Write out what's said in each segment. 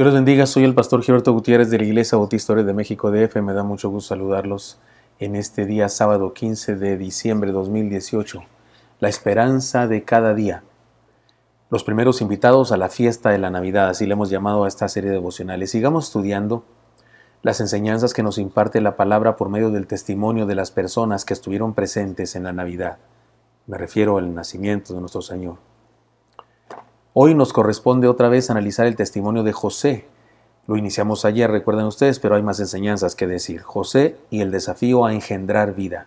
Dios los bendiga, soy el pastor Gilberto Gutiérrez de la Iglesia Bautista de México DF. Me da mucho gusto saludarlos en este día sábado 15 de diciembre de 2018. La esperanza de cada día. Los primeros invitados a la fiesta de la Navidad, así le hemos llamado a esta serie de devocionales. Sigamos estudiando las enseñanzas que nos imparte la palabra por medio del testimonio de las personas que estuvieron presentes en la Navidad. Me refiero al nacimiento de nuestro Señor. Hoy nos corresponde otra vez analizar el testimonio de José. Lo iniciamos ayer, recuerden ustedes, pero hay más enseñanzas que decir. José y el desafío a engendrar vida.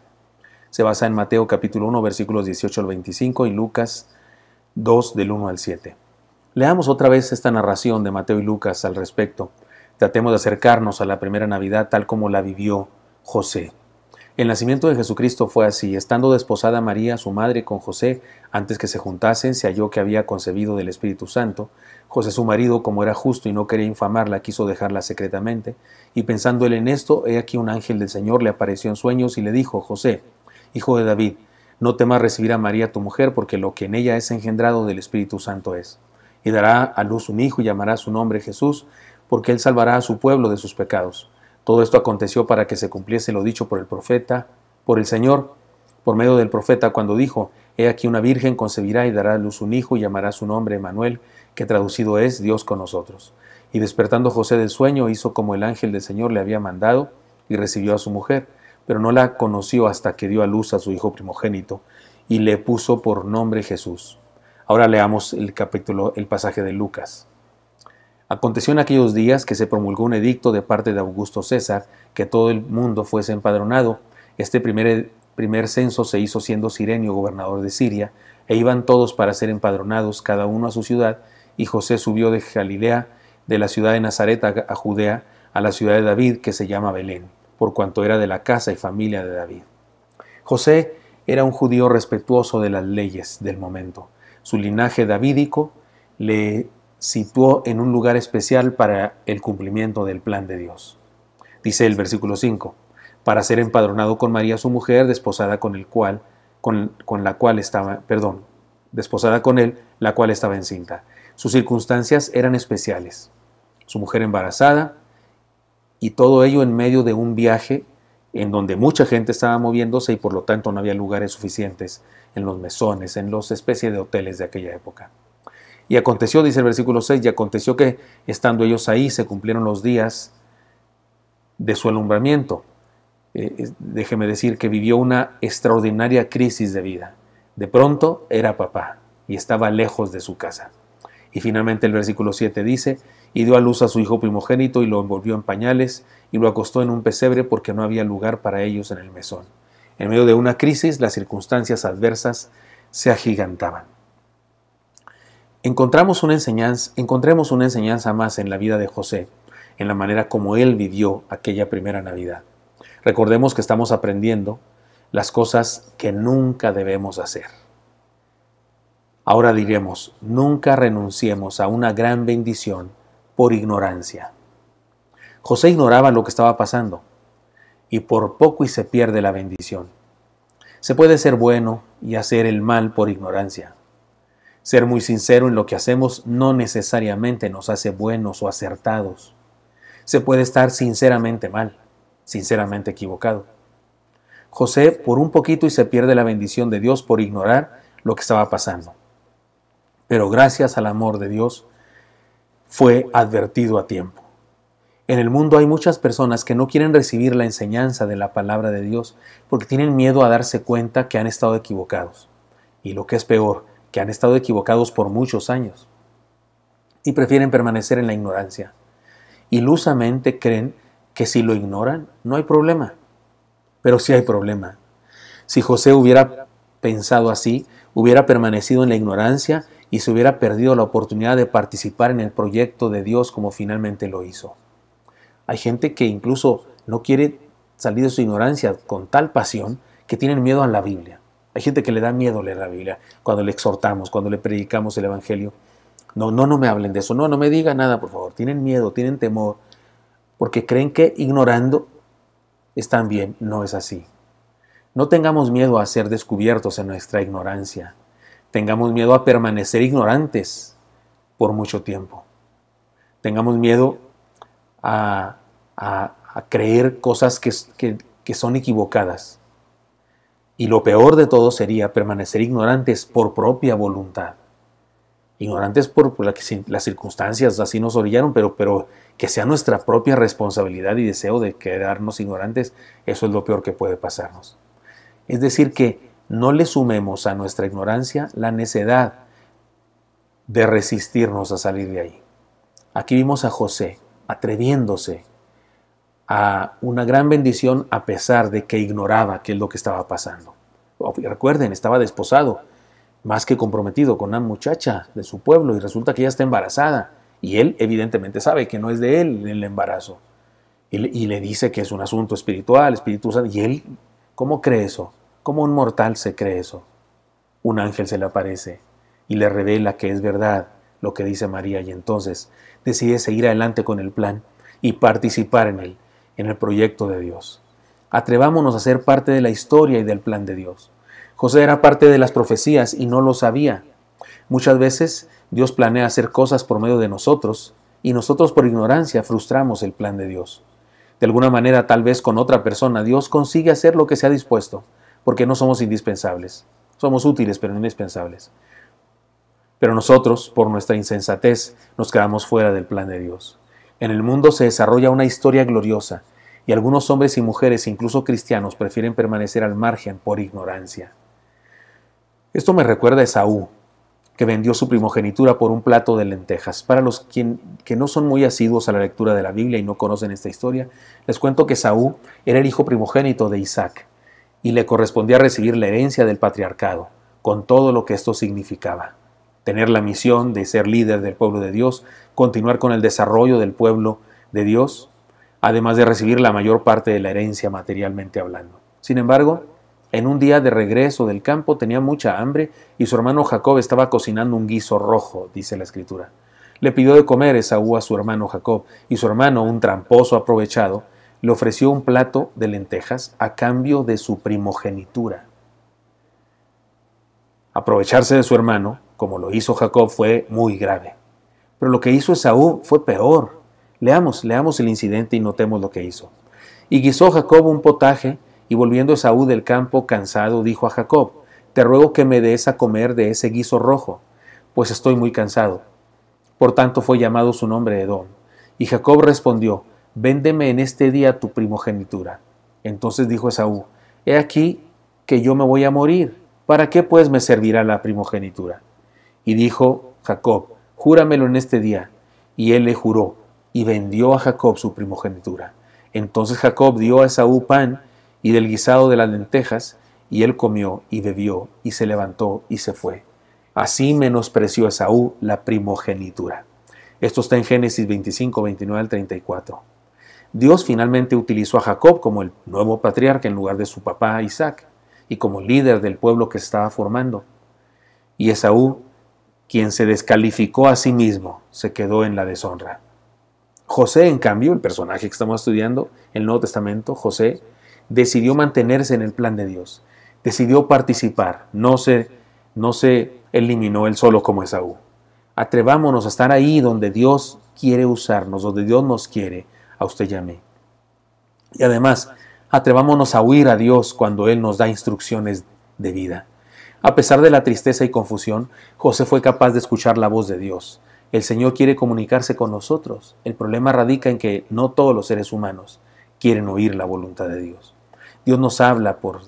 Se basa en Mateo capítulo 1, versículos 18 al 25 y Lucas 2, del 1 al 7. Leamos otra vez esta narración de Mateo y Lucas al respecto. Tratemos de acercarnos a la primera Navidad tal como la vivió José. El nacimiento de Jesucristo fue así. Estando desposada María, su madre, con José, antes que se juntasen, se halló que había concebido del Espíritu Santo. José, su marido, como era justo y no quería infamarla, quiso dejarla secretamente. Y pensando él en esto, he aquí un ángel del Señor le apareció en sueños y le dijo: José, hijo de David, no temas recibir a María tu mujer, porque lo que en ella es engendrado del Espíritu Santo es. Y dará a luz un hijo y llamará su nombre Jesús, porque él salvará a su pueblo de sus pecados. Todo esto aconteció para que se cumpliese lo dicho por el profeta, por el Señor, por medio del profeta, cuando dijo: He aquí una virgen concebirá y dará a luz un hijo y llamará su nombre Emmanuel, que traducido es Dios con nosotros. Y despertando José del sueño, hizo como el ángel del Señor le había mandado y recibió a su mujer, pero no la conoció hasta que dio a luz a su hijo primogénito y le puso por nombre Jesús. Ahora leamos el pasaje de Lucas. Aconteció en aquellos días que se promulgó un edicto de parte de Augusto César, que todo el mundo fuese empadronado. Este primer censo se hizo siendo Cirenio gobernador de Siria, e iban todos para ser empadronados, cada uno a su ciudad, y José subió de Galilea, de la ciudad de Nazaret a Judea, a la ciudad de David, que se llama Belén, por cuanto era de la casa y familia de David. José era un judío respetuoso de las leyes del momento. Su linaje davídico le situó en un lugar especial para el cumplimiento del plan de Dios. Dice el versículo 5, para ser empadronado con María su mujer, desposada con él, la cual estaba encinta. Sus circunstancias eran especiales. Su mujer embarazada, y todo ello en medio de un viaje en donde mucha gente estaba moviéndose y por lo tanto no había lugares suficientes en los mesones, en las especies de hoteles de aquella época. Y aconteció, dice el versículo 6, y aconteció que, estando ellos ahí, se cumplieron los días de su alumbramiento. Déjeme decir que vivió una extraordinaria crisis de vida. De pronto era papá y estaba lejos de su casa. Y finalmente el versículo 7 dice, y dio a luz a su hijo primogénito y lo envolvió en pañales y lo acostó en un pesebre porque no había lugar para ellos en el mesón. En medio de una crisis, las circunstancias adversas se agigantaban. Encontremos una enseñanza más en la vida de José, en la manera como él vivió aquella primera Navidad. Recordemos que estamos aprendiendo las cosas que nunca debemos hacer. Ahora diremos, nunca renunciemos a una gran bendición por ignorancia. José ignoraba lo que estaba pasando, y por poco y se pierde la bendición. Se puede ser bueno y hacer el mal por ignorancia. Ser muy sincero en lo que hacemos no necesariamente nos hace buenos o acertados. Se puede estar sinceramente mal, sinceramente equivocado. José por un poquito y se pierde la bendición de Dios por ignorar lo que estaba pasando. Pero gracias al amor de Dios fue advertido a tiempo. En el mundo hay muchas personas que no quieren recibir la enseñanza de la palabra de Dios porque tienen miedo a darse cuenta que han estado equivocados. Y lo que es peor, que han estado equivocados por muchos años y prefieren permanecer en la ignorancia. Ilusamente creen que si lo ignoran no hay problema, pero sí hay problema. Si José hubiera pensado así, hubiera permanecido en la ignorancia y se hubiera perdido la oportunidad de participar en el proyecto de Dios como finalmente lo hizo. Hay gente que incluso no quiere salir de su ignorancia con tal pasión que tienen miedo a la Biblia. Hay gente que le da miedo leer la Biblia cuando le exhortamos, cuando le predicamos el Evangelio. No me hablen de eso, no me digan nada, por favor. Tienen miedo, tienen temor, porque creen que ignorando están bien. No es así. No tengamos miedo a ser descubiertos en nuestra ignorancia. Tengamos miedo a permanecer ignorantes por mucho tiempo. tengamos miedo a creer cosas que son equivocadas. Y lo peor de todo sería permanecer ignorantes por propia voluntad. Ignorantes por las circunstancias así nos orillaron, pero que sea nuestra propia responsabilidad y deseo de quedarnos ignorantes, eso es lo peor que puede pasarnos. Es decir, que no le sumemos a nuestra ignorancia la necedad de resistirnos a salir de ahí. Aquí vimos a José atreviéndose a una gran bendición a pesar de que ignoraba qué es lo que estaba pasando. Recuerden, estaba desposado, más que comprometido con una muchacha de su pueblo y resulta que ella está embarazada y él evidentemente sabe que no es de él el embarazo y le dice que es un asunto espiritual, Espíritu Santo, y él, ¿cómo cree eso? ¿Cómo un mortal se cree eso? Un ángel se le aparece y le revela que es verdad lo que dice María y entonces decide seguir adelante con el plan y participar en el proyecto de Dios. Atrevámonos a ser parte de la historia y del plan de Dios. José era parte de las profecías y no lo sabía. Muchas veces Dios planea hacer cosas por medio de nosotros y nosotros por ignorancia frustramos el plan de Dios. De alguna manera, tal vez con otra persona, Dios consigue hacer lo que se ha dispuesto, porque no somos indispensables. Somos útiles, pero no indispensables. Pero nosotros, por nuestra insensatez, nos quedamos fuera del plan de Dios. En el mundo se desarrolla una historia gloriosa y algunos hombres y mujeres, incluso cristianos, prefieren permanecer al margen por ignorancia. Esto me recuerda a Esaú, que vendió su primogenitura por un plato de lentejas. Para los que no son muy asiduos a la lectura de la Biblia y no conocen esta historia, les cuento que Esaú era el hijo primogénito de Isaac y le correspondía recibir la herencia del patriarcado, con todo lo que esto significaba. Tener la misión de ser líder del pueblo de Dios, continuar con el desarrollo del pueblo de Dios, además de recibir la mayor parte de la herencia materialmente hablando. Sin embargo, en un día de regreso del campo tenía mucha hambre y su hermano Jacob estaba cocinando un guiso rojo, dice la Escritura. Le pidió de comer Esaú a su hermano Jacob y su hermano, un tramposo aprovechado, le ofreció un plato de lentejas a cambio de su primogenitura. Aprovecharse de su hermano, como lo hizo Jacob, fue muy grave. Pero lo que hizo Esaú fue peor. Leamos el incidente y notemos lo que hizo. Y guisó Jacob un potaje, y volviendo Esaú del campo cansado, dijo a Jacob: te ruego que me des a comer de ese guiso rojo, pues estoy muy cansado. Por tanto fue llamado su nombre Edom. Y Jacob respondió: véndeme en este día tu primogenitura. Entonces dijo Esaú: he aquí que yo me voy a morir. ¿Para qué pues me servirá la primogenitura? Y dijo Jacob: júramelo en este día. Y él le juró, y vendió a Jacob su primogenitura. Entonces Jacob dio a Esaú pan y del guisado de las lentejas, y él comió y bebió, y se levantó y se fue. Así menospreció Esaú la primogenitura. Esto está en Génesis 25, 29 al 34. Dios finalmente utilizó a Jacob como el nuevo patriarca en lugar de su papá Isaac, y como líder del pueblo que se estaba formando. Y Esaú, quien se descalificó a sí mismo, se quedó en la deshonra. José, en cambio, el personaje que estamos estudiando, el Nuevo Testamento, José, decidió mantenerse en el plan de Dios, decidió participar, no se eliminó él solo como Esaú. Atrevámonos a estar ahí donde Dios quiere usarnos, donde Dios nos quiere, a usted y a mí. Y además, atrevámonos a oír a Dios cuando Él nos da instrucciones de vida. A pesar de la tristeza y confusión, José fue capaz de escuchar la voz de Dios. El Señor quiere comunicarse con nosotros. El problema radica en que no todos los seres humanos quieren oír la voluntad de Dios. Dios nos habla por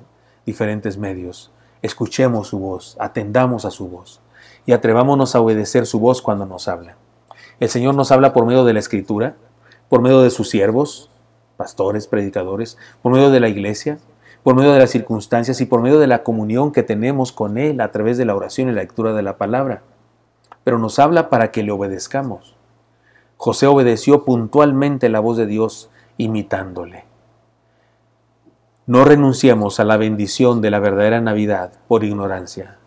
diferentes medios. Escuchemos su voz, atendamos a su voz y atrevámonos a obedecer su voz cuando nos habla. El Señor nos habla por medio de la Escritura, por medio de sus siervos, pastores, predicadores, por medio de la iglesia, por medio de las circunstancias y por medio de la comunión que tenemos con Él a través de la oración y la lectura de la palabra. Pero nos habla para que le obedezcamos. José obedeció puntualmente la voz de Dios imitándole. No renunciemos a la bendición de la verdadera Navidad por ignorancia.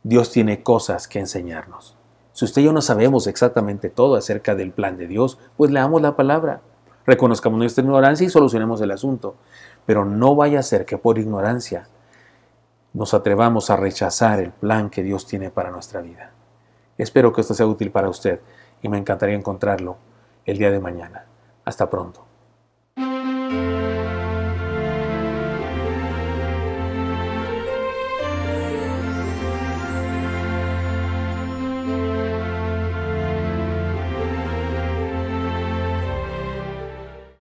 Dios tiene cosas que enseñarnos. Si usted y yo no sabemos exactamente todo acerca del plan de Dios, pues leamos la palabra, reconozcamos nuestra ignorancia y solucionemos el asunto. Pero no vaya a ser que por ignorancia nos atrevamos a rechazar el plan que Dios tiene para nuestra vida. Espero que esto sea útil para usted y me encantaría encontrarlo el día de mañana. Hasta pronto.